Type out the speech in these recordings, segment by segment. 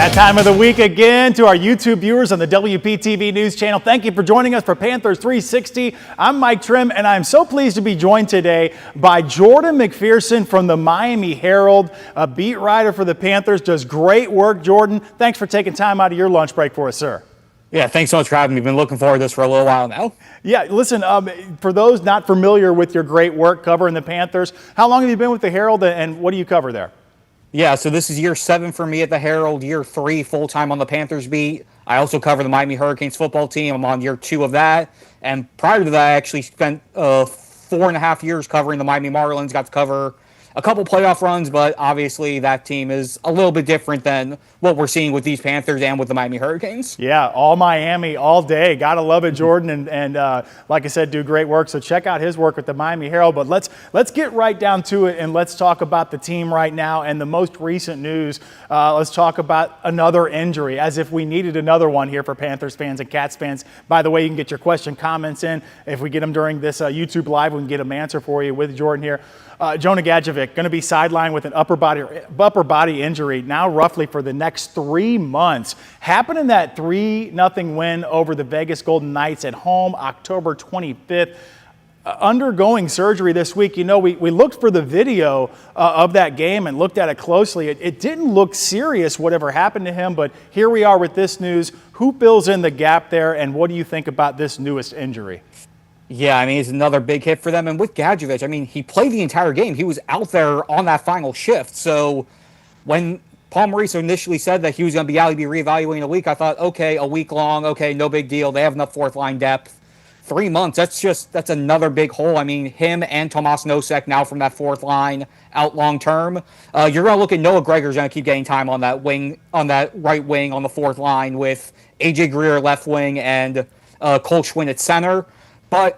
That time of the week again to our YouTube viewers on the WPTV News channel. Thank you for joining us for Panthers 360. I'm Mike Trim, and I'm so pleased to be joined today by Jordan McPherson from the Miami Herald, a beat writer for the Panthers. Does great work, Jordan. Thanks for taking time out of your lunch break for us, sir. Yeah, thanks so much for having me. Been looking forward to this for a little while now. Yeah, listen, for those not familiar with your great work covering the Panthers, how long have you been with the Herald, and what do you cover there? Yeah, so this is year 7 for me at the Herald, year 3 full-time on the Panthers beat. I also cover the Miami Hurricanes football team. I'm on year 2 of that. And prior to that, I actually spent 4.5 years covering the Miami Marlins. Got to cover a couple playoff runs, but obviously that team is a little bit different than what we're seeing with these Panthers and with the Miami Hurricanes. Yeah, all Miami, all day. Gotta love it, Jordan. And like I said, do great work. So check out his work with the Miami Herald. But let's get right down to it, and let's talk about the team right now and the most recent news. Let's talk about another injury, as if we needed another one here for Panthers fans and Cats fans. By the way, you can get your question, comments in. If we get them during this YouTube Live, we can get them answer for you with Jordan here. Jonah Gadjevich going to be sidelined with an upper body injury now roughly for the next 3 months. Happened in that 3-0 win over the Vegas Golden Knights at home October 25th. Undergoing surgery this week. You know, we looked for the video of that game and looked at it closely. It didn't look serious, whatever happened to him, but here we are with this news. Who fills in the gap there, and what do you think about this newest injury? Yeah, I mean, it's another big hit for them. And with Gadjevich, I mean, he played the entire game. He was out there on that final shift. So when Paul Maurice initially said that he was going to be out, he'd be reevaluating a week, I thought, okay, a week long, okay, no big deal. They have enough fourth line depth. 3 months, that's another big hole. I mean, him and Tomas Nosek now from that fourth line out long term. You're going to look at Noah Gregor's going to keep getting time on that wing, on that right wing on the fourth line with AJ Greer left wing and Cole Schwinn at center.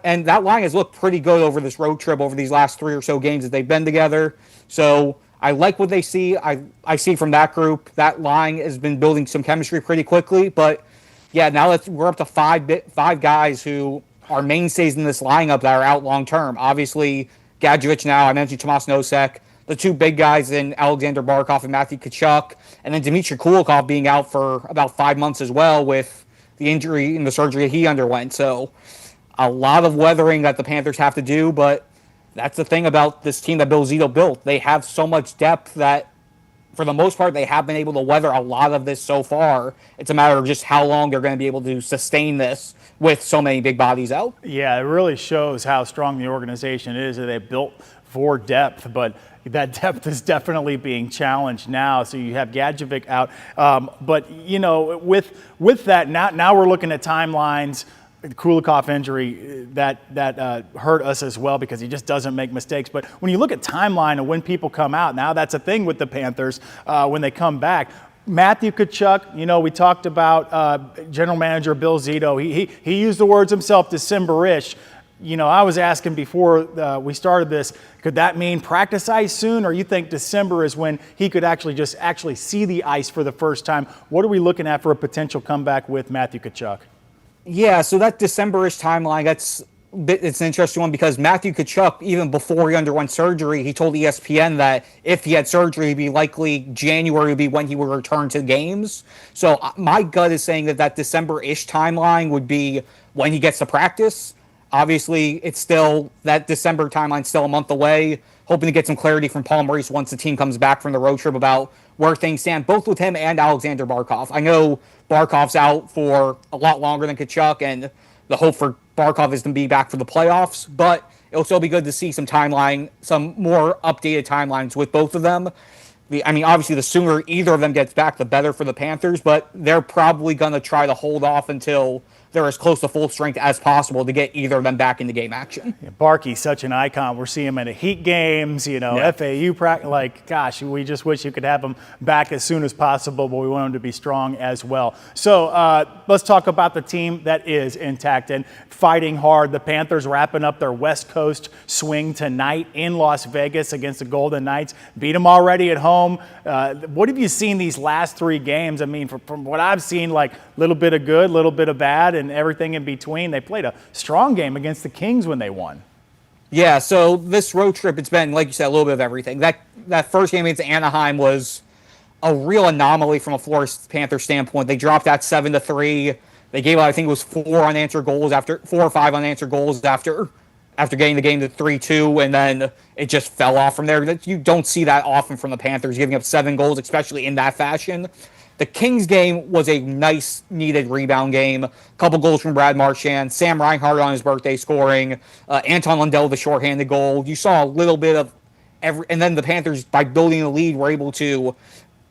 And that line has looked pretty good over this road trip, over these last 3 or so games that they've been together. So I like what they see. I see from that group, that line has been building some chemistry pretty quickly. But yeah, now we're up to five guys who are mainstays in this lineup that are out long term. Obviously, Gadjevich now, I mentioned Tomas Nosek, the 2 big guys in Alexander Barkov and Matthew Tkachuk, and then Dmitry Kulikov being out for about 5 months as well with the injury and the surgery he underwent. So a lot of weathering that the Panthers have to do, but that's the thing about this team that Bill Zito built. They have so much depth that, for the most part, they have been able to weather a lot of this so far. It's a matter of just how long they're going to be able to sustain this with so many big bodies out. Yeah, it really shows how strong the organization is that they built for depth, but that depth is definitely being challenged now. So you have Gadjevich out. But, you know, with that, now we're looking at timelines. The Kulikov injury that hurt us as well because he just doesn't make mistakes. But when you look at timeline of when people come out, now that's a thing with the Panthers when they come back. Matthew Tkachuk, you know, we talked about general manager Bill Zito. He used the words himself, December-ish. You know, I was asking before we started this, could that mean practice ice soon, or you think December is when he could actually see the ice for the first time? What are we looking at for a potential comeback with Matthew Tkachuk? Yeah, so that December-ish timeline, it's an interesting one because Matthew Tkachuk, even before he underwent surgery, he told ESPN that if he had surgery, it'd be likely January would be when he would return to games. So my gut is saying that December-ish timeline would be when he gets to practice. Obviously, it's still, that December timeline's still a month away. Hoping to get some clarity from Paul Maurice once the team comes back from the road trip about where things stand, both with him and Alexander Barkov. I know Barkov's out for a lot longer than Tkachuk, and the hope for Barkov is to be back for the playoffs, but it'll still be good to see some more updated timelines with both of them. I mean, obviously, the sooner either of them gets back, the better for the Panthers, but they're probably going to try to hold off until they're as close to full strength as possible to get either of them back into game action. Yeah, Barkey's such an icon. We're seeing him in the Heat games, you know, yeah. FAU practice. Like, gosh, we just wish you could have him back as soon as possible, but we want him to be strong as well. So let's talk about the team that is intact and fighting hard. The Panthers wrapping up their West Coast swing tonight in Las Vegas against the Golden Knights. Beat them already at home. What have you seen these last 3 games? I mean, from what I've seen, like a little bit of good, a little bit of bad, and everything in between. They played a strong game against the Kings when they won. Yeah, so this road trip, it's been, like you said, a little bit of everything. That first game against Anaheim was a real anomaly from a Florida Panther standpoint. They dropped that 7-3. They gave out, I think it was 4 or 5 unanswered goals after getting the game to 3-2, and then it just fell off from there. You don't see that often from the Panthers, giving up 7 goals, especially in that fashion. The Kings game was a nice, needed rebound game. A couple goals from Brad Marchand, Sam Reinhart on his birthday scoring, Anton Lundell the shorthanded goal. You saw a little bit of and then the Panthers, by building the lead, were able to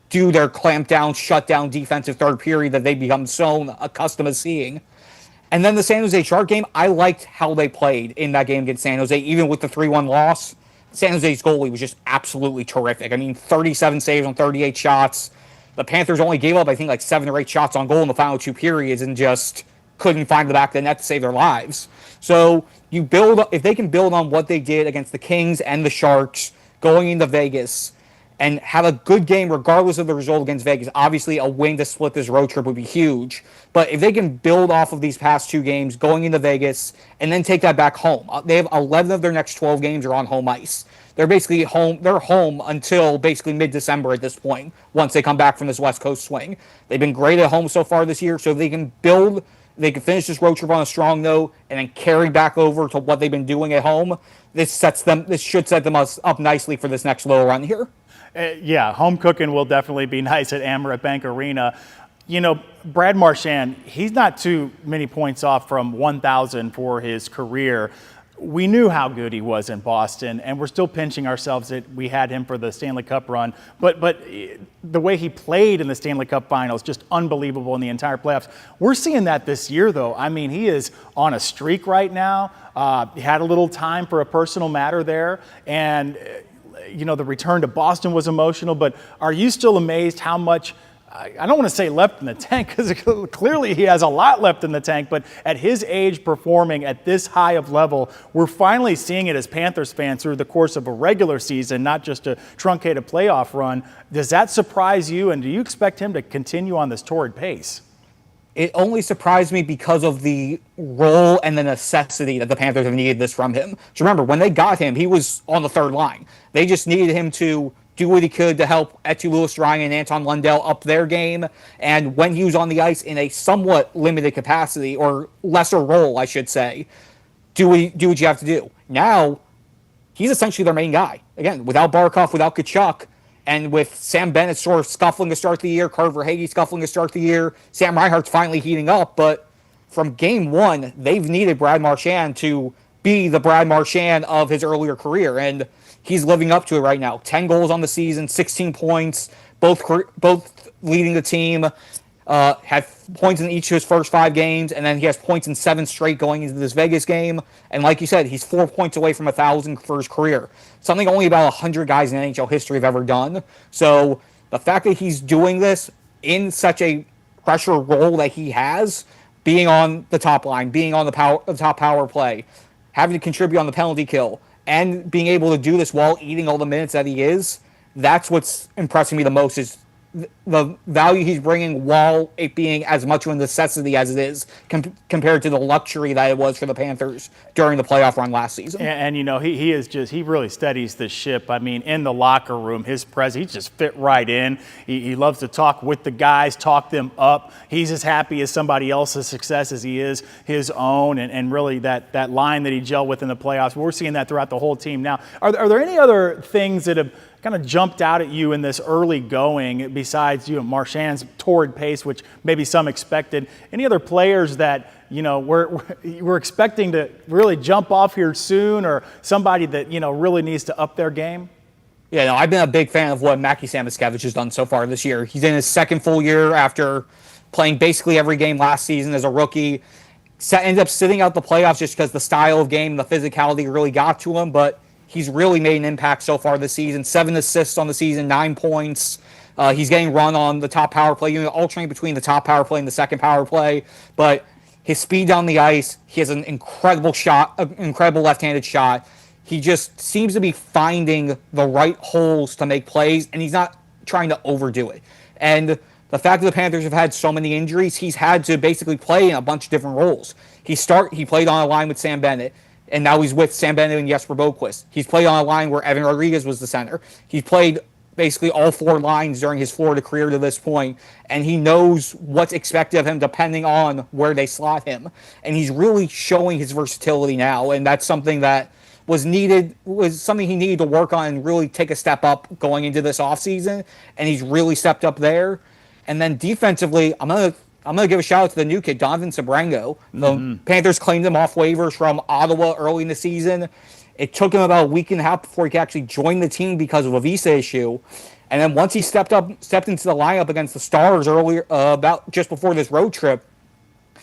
do their clamp down, shut down defensive third period that they've become so accustomed to seeing. And then the San Jose Shark game, I liked how they played in that game against San Jose, even with the 3-1 loss. San Jose's goalie was just absolutely terrific. I mean, 37 saves on 38 shots. The Panthers only gave up, I think, like 7 or 8 shots on goal in the final 2 periods and just couldn't find the back of the net to save their lives. So if they can build on what they did against the Kings and the Sharks going into Vegas and have a good game regardless of the result against Vegas. Obviously, a win to split this road trip would be huge. But if they can build off of these past 2 games going into Vegas and then take that back home, they have 11 of their next 12 games are on home ice. They're basically home. They're home until basically mid-December at this point, once they come back from this West Coast swing. They've been great at home so far this year, so if they can finish this road trip on a strong note and then carry back over to what they've been doing at home, this should set them up nicely for this next little run here. Yeah, home cooking will definitely be nice at Amaret Bank Arena. You know, Brad Marchand, he's not too many points off from 1,000 for his career. We knew how good he was in Boston, and we're still pinching ourselves that we had him for the Stanley Cup run. But the way he played in the Stanley Cup Finals, just unbelievable in the entire playoffs. We're seeing that this year, though. I mean, he is on a streak right now. He had a little time for a personal matter there, and the return to Boston was emotional. But are you still amazed how much? I don't want to say left in the tank, because clearly he has a lot left in the tank, but at his age, performing at this high of level, we're finally seeing it as Panthers fans through the course of a regular season, not just a truncated playoff run. Does that surprise you, and do you expect him to continue on this torrid pace? It only surprised me because of the role and the necessity that the Panthers have needed this from him. So remember, when they got him, he was on the third line. They just needed him to do what he could to help Etu Lewis-Ryan and Anton Lundell up their game. And when he was on the ice in a somewhat limited capacity, or lesser role, I should say, do what you have to do. Now, he's essentially their main guy. Again, without Barkov, without Tkachuk, and with Sam Bennett sort of scuffling to start the year, Carter Verhaeghe scuffling to start the year, Sam Reinhart's finally heating up. But from game 1, they've needed Brad Marchand to be the Brad Marchand of his earlier career. And he's living up to it right now. 10 goals on the season, 16 points, both leading the team. Had points in each of his first 5 games, and then he has points in 7 straight going into this Vegas game. And like you said, he's 4 points away from 1,000 for his career. Something only about 100 guys in NHL history have ever done. So the fact that he's doing this in such a pressure role that he has, being on the top line, being on the top power play, having to contribute on the penalty kill, and being able to do this while eating all the minutes that he is, that's what's impressing me the most, is the value he's bringing while it being as much of a necessity as it is compared to the luxury that it was for the Panthers during the playoff run last season. And he really steadies the ship. I mean, in the locker room, his presence, he just fit right in. He loves to talk with the guys, talk them up. He's as happy as somebody else's success as he is his own, and really that line that he gelled with in the playoffs, we're seeing that throughout the whole team now. Are there any other things that have kind of jumped out at you in this early going besides Marchand's torrid pace, which maybe some expected? Any other players that we're expecting to really jump off here soon, or somebody that really needs to up their game? Yeah, I've been a big fan of what Mackie Samoskevich has done so far this year. He's in his second full year after playing basically every game last season as a rookie. Ended up sitting out the playoffs just because the style of game, the physicality really got to him, but he's really made an impact so far this season. 7 assists on the season, 9 points. He's getting run on the top power play unit, alternating between the top power play and the second power play. But his speed down the ice, he has an incredible shot, an incredible left-handed shot. He just seems to be finding the right holes to make plays, and he's not trying to overdo it. And the fact that the Panthers have had so many injuries, he's had to basically play in a bunch of different roles. He played on a line with Sam Bennett, and now he's with Sam Bennett and Jesper Boquist. He's played on a line where Evan Rodriguez was the center. He's played basically all 4 lines during his Florida career to this point, and he knows what's expected of him depending on where they slot him. And he's really showing his versatility now, and that's something that was something he needed to work on and really take a step up going into this offseason, and he's really stepped up there. And then defensively, I'm gonna give a shout out to the new kid, Donovan Sabrango. The Panthers claimed him off waivers from Ottawa early in the season. It took him about a week and a half before he could actually join the team because of a visa issue. And then once he stepped into the lineup against the Stars earlier, about just before this road trip,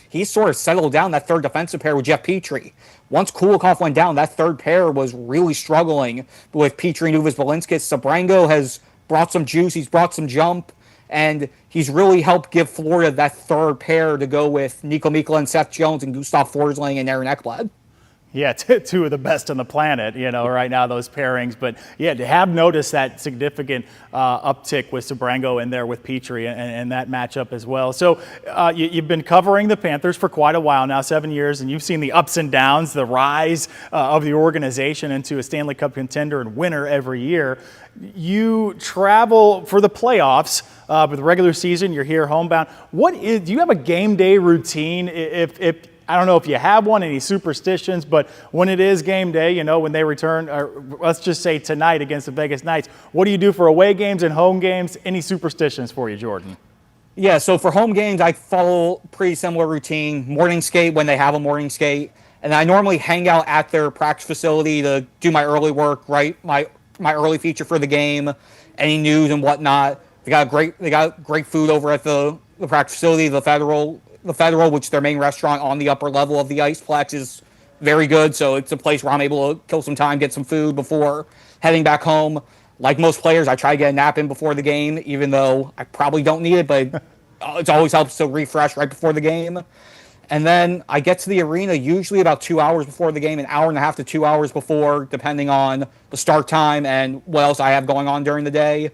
he sort of settled down that third defensive pair with Jeff Petrie. Once Kulikov went down, that third pair was really struggling with Petrie and Uvis Balinskis. Sabrango has brought some juice. He's brought some jump. And he's really helped give Florida that third pair to go with Nico Mikkola and Seth Jones and Gustav Forsling and Aaron Ekblad. Yeah, two of the best on the planet, right now, those pairings. But, yeah, to have noticed that significant uptick with Sabrango in there with Petrie and that matchup as well. So you've been covering the Panthers for quite a while now, 7 years, and you've seen the ups and downs, the rise of the organization into a Stanley Cup contender and winner every year. You travel for the playoffs, but the regular season, you're here homebound. Do you have a game day routine? If I don't know if you have one, any superstitions, but when it is game day, when they return, or let's just say tonight against the Vegas Knights, what do you do for away games and home games? Any superstitions for you, Jordan? Yeah, so for home games, I follow pretty similar routine. Morning skate when they have a morning skate, and I normally hang out at their practice facility to do my early work, right? My early feature for the game, any news and whatnot. They got great food over at the practice facility, the Federal, which is their main restaurant on the upper level of the Iceplex, is very good. So it's a place where I'm able to kill some time, get some food before heading back home. Like most players, I try to get a nap in before the game, even though I probably don't need it, but it always helps to refresh right before the game. And then I get to the arena usually about 2 hours before the game, an hour and a half to 2 hours before, depending on the start time and what else I have going on during the day.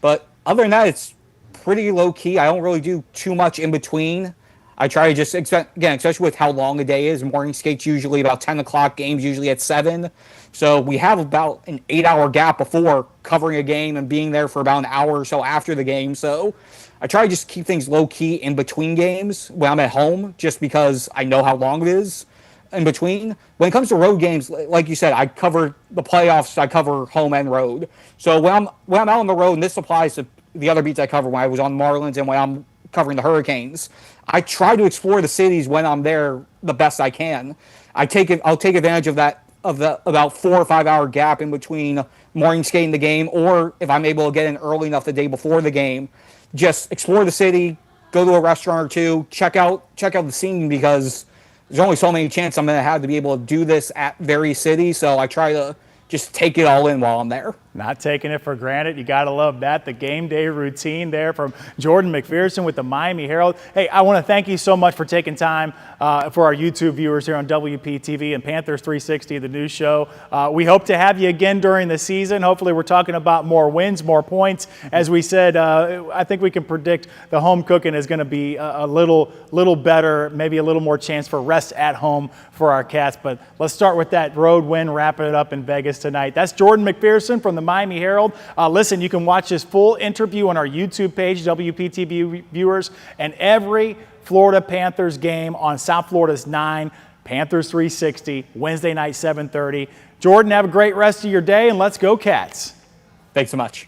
But other than that, it's pretty low key. I don't really do too much in between. I try to just, again, especially with how long a day is, morning skates usually about 10 o'clock, games usually at 7. So we have about an 8-hour gap before covering a game and being there for about an hour or so after the game. So I try to just keep things low-key in between games when I'm at home, just because I know how long it is in between. When it comes to road games, like you said, I cover the playoffs, I cover home and road. So when I'm out on the road, and this applies to the other beats I cover when I was on Marlins and when I'm covering the Hurricanes, I try to explore the cities when I'm there the best I can. I'll take advantage of the about 4 or 5 hour gap in between morning skating the game, or if I'm able to get in early enough the day before the game, just explore the city, go to a restaurant or two, check out the scene, because there's only so many chances I'm going to have to be able to do this at various cities. So I try to just take it all in while I'm there. Not taking it for granted. You got to love that. The game day routine there from Jordan McPherson with the Miami Herald. Hey, I want to thank you so much for taking time for our YouTube viewers here on WPTV and Panthers 360, the news show. We hope to have you again during the season. Hopefully we're talking about more wins, more points. As we said, I think we can predict the home cooking is going to be a little better, maybe a little more chance for rest at home for our Cats. But let's start with that road win, wrapping it up in Vegas tonight. That's Jordan McPherson from the Miami Herald. Listen, you can watch this full interview on our YouTube page, WPTV viewers, and every Florida Panthers game on South Florida's 9, Panthers 360, Wednesday night, 7:30. Jordan, have a great rest of your day, and let's go Cats. Thanks so much.